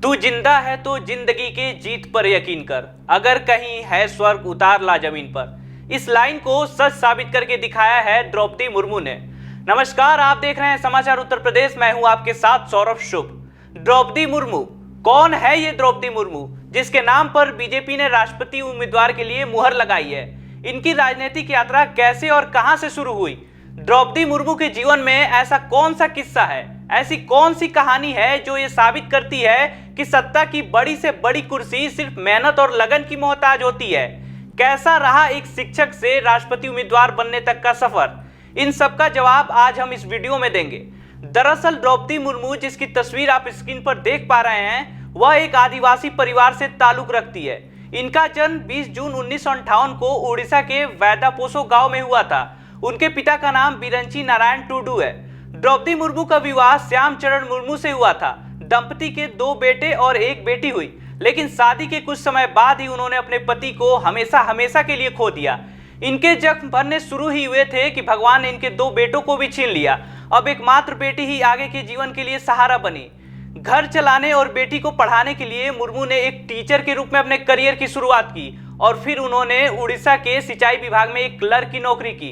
तू जिंदा है तो जिंदगी के जीत पर यकीन कर, अगर कहीं है स्वर्ग उतार ला जमीन पर। इस लाइन को सच साबित करके दिखाया है द्रौपदी मुर्मू ने। नमस्कार, आप देख रहे हैं समाचार उत्तर प्रदेश। मैं हूं आपके साथ सौरभ शुभ। द्रौपदी मुर्मू कौन है? ये द्रौपदी मुर्मू जिसके नाम पर बीजेपी ने राष्ट्रपति उम्मीदवार के लिए मुहर लगाई है। इनकी राजनीतिक यात्रा कैसे और कहां से शुरू हुई? द्रौपदी मुर्मू के जीवन में ऐसा कौन सा किस्सा है, ऐसी कौन सी कहानी है जो ये साबित करती है कि सत्ता की बड़ी से बड़ी कुर्सी सिर्फ मेहनत और लगन की मोहताज होती है? कैसा रहा एक शिक्षक से राष्ट्रपति उम्मीदवार बनने तक का सफर? इन सब का जवाब आज हम इस वीडियो में देंगे। दरअसल द्रौपदी मुर्मू जिसकी तस्वीर आप स्क्रीन पर देख पा रहे हैं, वह एक आदिवासी परिवार से ताल्लुक रखती है। इनका जन्म 20 जून 1958 को उड़ीसा के वैदापोसो गांव में हुआ था। उनके पिता का नाम बिरंची नारायण टुडू है। द्रौपदी मुर्मू का विवाह श्याम चरण मुर्मू से हुआ था। दंपति के 2 बेटे और 1 बेटी हुई, लेकिन शादी के कुछ समय बाद ही उन्होंने अपने पति को हमेशा हमेशा के लिए खो दिया। इनके जख्म भरने शुरू ही हुए थे कि भगवान ने इनके 2 बेटों को भी छीन लिया। अब एकमात्र बेटी ही आगे के जीवन के लिए सहारा बनी। घर चलाने और बेटी को पढ़ाने के लिए मुर्मू ने एक टीचर के रूप में अपने करियर की शुरुआत की और फिर उन्होंने उड़ीसा के सिंचाई विभाग में एक क्लर्क की नौकरी की।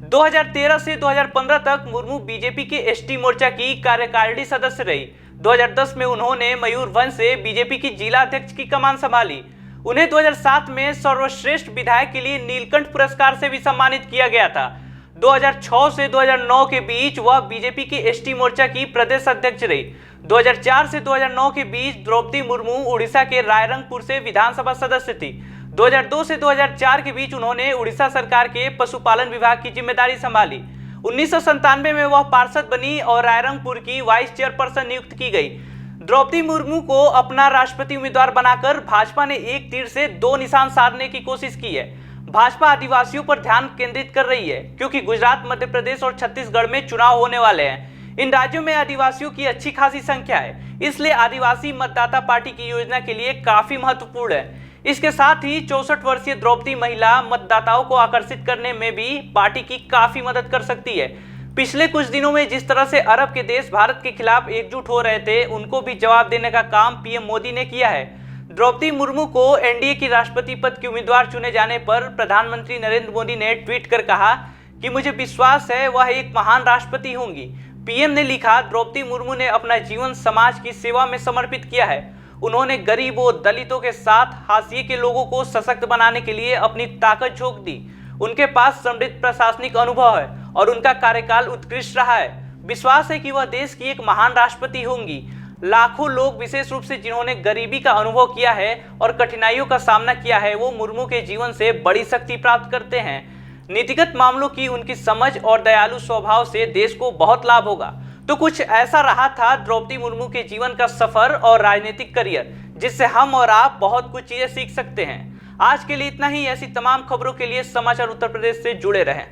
2013 से 2015 तक मुर्मू बीजेपी के एसटी मोर्चा की कार्यकारिणी सदस्य रही। 2010 में उन्होंने मयूरभंज से बीजेपी की जिला अध्यक्ष की कमान संभाली। उन्हें 2007 में सर्वश्रेष्ठ विधायक के लिए नीलकंठ पुरस्कार से भी सम्मानित किया गया था। 2006 से 2009 के बीच वह बीजेपी की एसटी मोर्चा की प्रदेश अध्यक्ष रही। 2004 से 2009 के बीच द्रौपदी मुर्मू उड़ीसा के रायरंगपुर से विधानसभा सदस्य थी। 2002 से 2004 के बीच उन्होंने उड़ीसा सरकार के पशुपालन विभाग की जिम्मेदारी संभाली। 1997 में वह पार्षद बनी और रायरंगपुर की वाइस चेयरपर्सन नियुक्त की गई। द्रौपदी मुर्मू को अपना राष्ट्रपति उम्मीदवार बनाकर भाजपा ने एक तीर से 2 निशान साधने की कोशिश की है। भाजपा आदिवासियों पर ध्यान केंद्रित कर रही है क्योंकि गुजरात, मध्य प्रदेश और छत्तीसगढ़ में चुनाव होने वाले हैं। इन राज्यों में आदिवासियों की अच्छी खासी संख्या है, इसलिए आदिवासी मतदाता पार्टी की योजना के लिए काफी महत्वपूर्ण है। इसके साथ ही 64 वर्षीय द्रौपदी महिला मतदाताओं को आकर्षित करने में भी पार्टी की काफी मदद कर सकती है। पिछले कुछ दिनों में जिस तरह से अरब के देश भारत के खिलाफ एकजुट हो रहे थे, उनको भी जवाब देने का काम पीएम मोदी ने किया है। द्रौपदी मुर्मू को एनडीए की राष्ट्रपति पद के उम्मीदवार चुने जाने पर प्रधानमंत्री नरेंद्र मोदी ने ट्वीट कर कहा कि मुझे विश्वास है वह एक महान राष्ट्रपति होंगी। पीएम ने लिखा, द्रौपदी मुर्मू ने अपना जीवन समाज की सेवा में समर्पित किया है। उन्होंने गरीबों, दलितों के साथ हाशिए के लोगों को सशक्त बनाने के लिए अपनी ताकत झोंक दी। उनके पास समृद्ध प्रशासनिक अनुभव है और उनका कार्यकाल उत्कृष्ट रहा है। विश्वास है कि वह देश की एक महान राष्ट्रपति होंगी। लाखों लोग, विशेष रूप से जिन्होंने गरीबी का अनुभव किया है और कठिनाइयों का सामना किया है, वो मुर्मू के जीवन से बड़ी शक्ति प्राप्त करते हैं। नीतिगत मामलों की उनकी समझ और दयालु स्वभाव से देश को बहुत लाभ होगा। तो कुछ ऐसा रहा था द्रौपदी मुर्मू के जीवन का सफर और राजनीतिक करियर, जिससे हम और आप बहुत कुछ चीजें सीख सकते हैं। आज के लिए इतना ही। ऐसी तमाम खबरों के लिए समाचार उत्तर प्रदेश से जुड़े रहें।